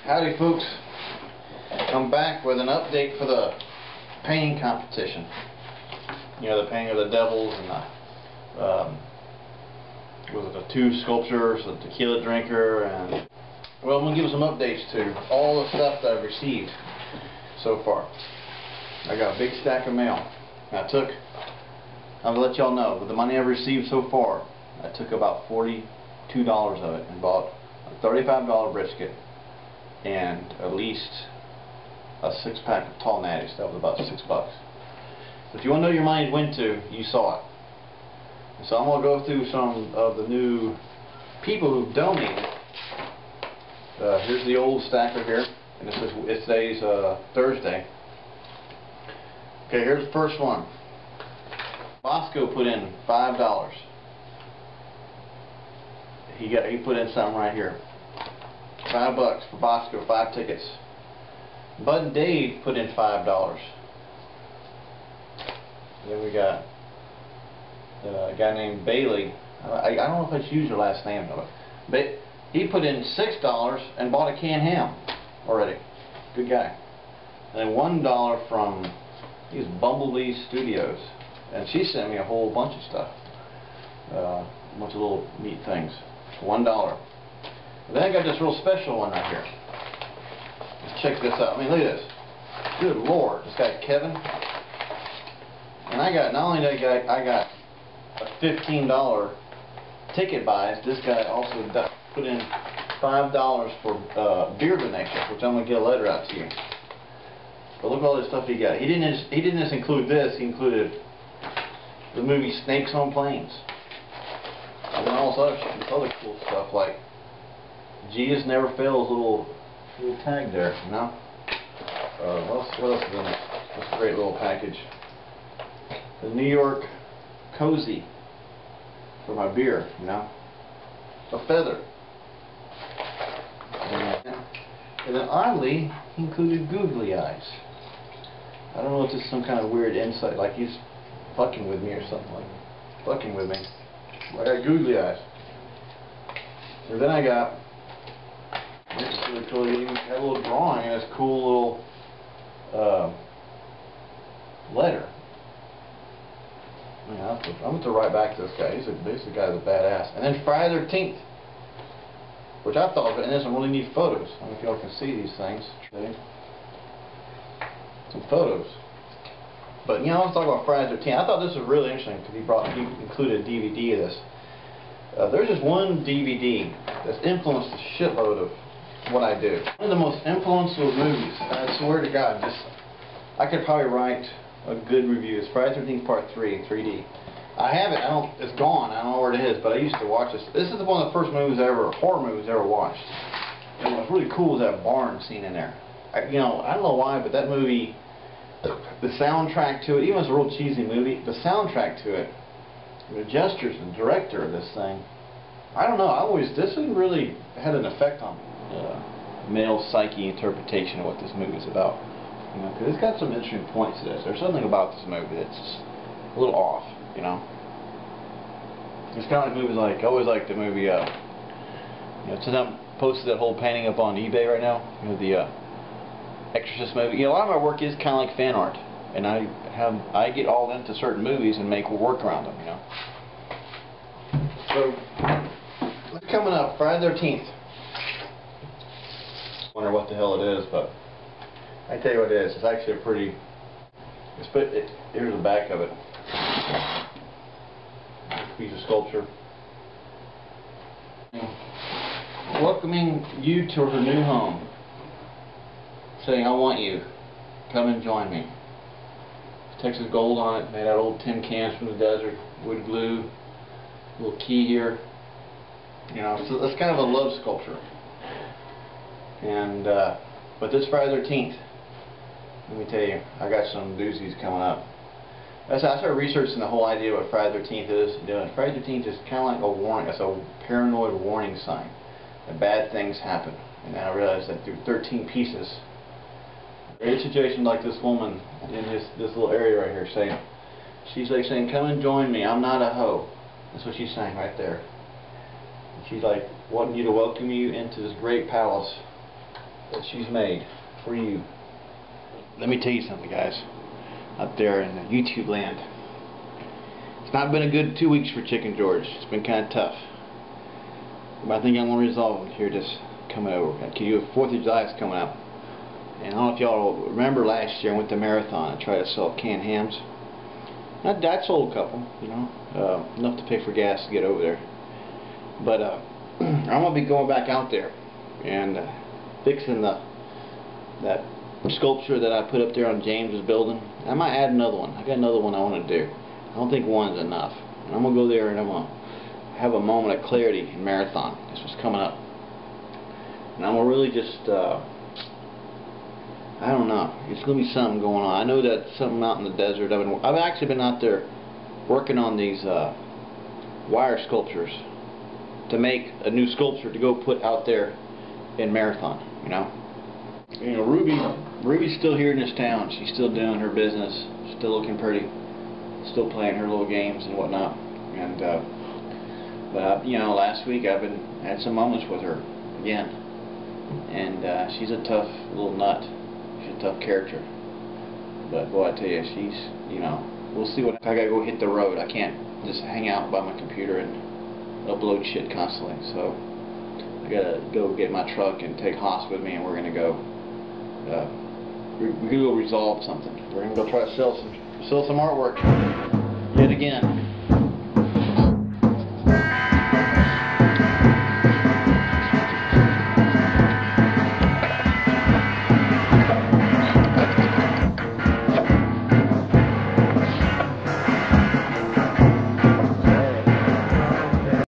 Howdy folks, I'm back with an update for the painting competition. You know, the painting of the devils and the two sculptures, the tequila drinker, and well, I'm going to give some updates to all the stuff that I've received so far. I got a big stack of mail. And I'll let y'all know, with the money I've received so far, I took about $42 of it and bought a $35 brisket and at least a 6-pack of tall natties. That was about $6. So if you want to know your money went to, you saw it. So I'm going to go through some of the new people who've donated. Here's the old stack right here, and it's today's Thursday. Okay, here's the first one. Bosco put in $5. He put in something right here. $5 for Bosco, 5 tickets. Bud and Dave put in $5. Then we got a guy named Bailey. I don't know if I should use your last name, but he put in $6 and bought a canned ham already. Good guy. And then $1 from Bumblebee Studios, and she sent me a whole bunch of stuff, a bunch of little neat things. $1. And then I got this real special one right here. Let's check this out. I mean, look at this. Good Lord, this guy Kevin. And I got, not only that guy, I got a $15 ticket buys. This guy also put in $5 for beer donations, which I'm gonna get a letter out to you. But look at all this stuff he got. He didn't just include this. He included the movie Snakes on Planes, and then all this other cool stuff like Jesus Never Fails, little tag there, you know. What else is in it? This great little package. The New York Cozy for my beer, you know. A feather. And then oddly, he included googly eyes. I don't know if this is some kind of weird insight, like he's fucking with me or something, like fucking with me. I got googly eyes. And then I got, this is really cool, he even had a little drawing and this cool little letter. Yeah, I'm going to write back to this guy. He's a guy that's a badass. And then Friday the 13th, which I thought, and there's some really neat photos. I don't know if y'all can see these things. Some photos. But you know, let's talk about Friday the 13th. I thought this was really interesting because he included a DVD of this. There's just one DVD that's influenced a shitload of what I do. One of the most influential movies. I swear to God, I could probably write a good review. It's Friday the 13th Part 3 in 3D. I have it. It's gone. I don't know where it is, but I used to watch this. This is one of the first horror movies I ever watched. And what's really cool is that barn scene in there. I don't know why, but that movie, the soundtrack to it, even though it's a real cheesy movie, the soundtrack to it, the gestures, the director of this thing, I don't know. This one really had an effect on me. Male psyche interpretation of what this movie is about. You know, because it's got some interesting points to this. There's something about this movie that's just a little off. You know, it's kind of like movies like, I always like the movie, since I'm posted that whole painting up on eBay right now, you know, the Exorcist movie. You know, a lot of my work is kind of like fan art, and I get all into certain movies and make work around them, you know. So, what's coming up? Friday the 13th. Wonder what the hell it is, but I tell you what it is. It's actually a pretty. Here's the back of it. Piece of sculpture. Welcoming you to her new home. Saying, I want you. Come and join me. Texas gold on it, made out of old tin cans from the desert, wood glue, little key here. You know, so that's kind of a love sculpture. And but this Friday the 13th, let me tell you, I got some doozies coming up. I started researching the whole idea of what Friday the 13th is. You know, Friday the 13th is kind of like a warning. It's a paranoid warning sign that bad things happen. And I realized that through 13 pieces, in a situation like this woman in this little area right here, she's like saying, "Come and join me. I'm not a hoe." That's what she's saying right there. And she's like wanting you to welcome you into this great palace that she's made for you. Let me tell you something, guys. Up there in YouTube land, it's not been a good 2 weeks for Chicken George. It's been kind of tough. But I think I'm going to resolve it here just coming over. You have 4th of July is coming up. And I don't know if y'all remember last year I went to Marathon and tried to sell canned hams. I sold a couple, you know, enough to pay for gas to get over there. But I'm going to be going back out there and fixing that sculpture that I put up there on James's building. I might add another one. I got another one I want to do. I don't think one's enough. And I'm going to go there and I'm going to have a moment of clarity in Marathon. This was coming up. And I'm going to really just, I don't know. It's going to be something going on. I know that something out in the desert. I've actually been out there working on these wire sculptures to make a new sculpture to go put out there in Marathon, you know. You know, Ruby's still here in this town. She's still doing her business, still looking pretty, still playing her little games and whatnot. And but you know, last week I've had some moments with her again, and she's a tough little nut. She's a tough character. But boy, I tell you, she's, you know, we'll see what I gotta go hit the road. I can't just hang out by my computer and upload shit constantly. So I gotta go get my truck and take Haas with me, and we're gonna go. We're gonna go resolve something. We're gonna go try to sell some artwork yet again.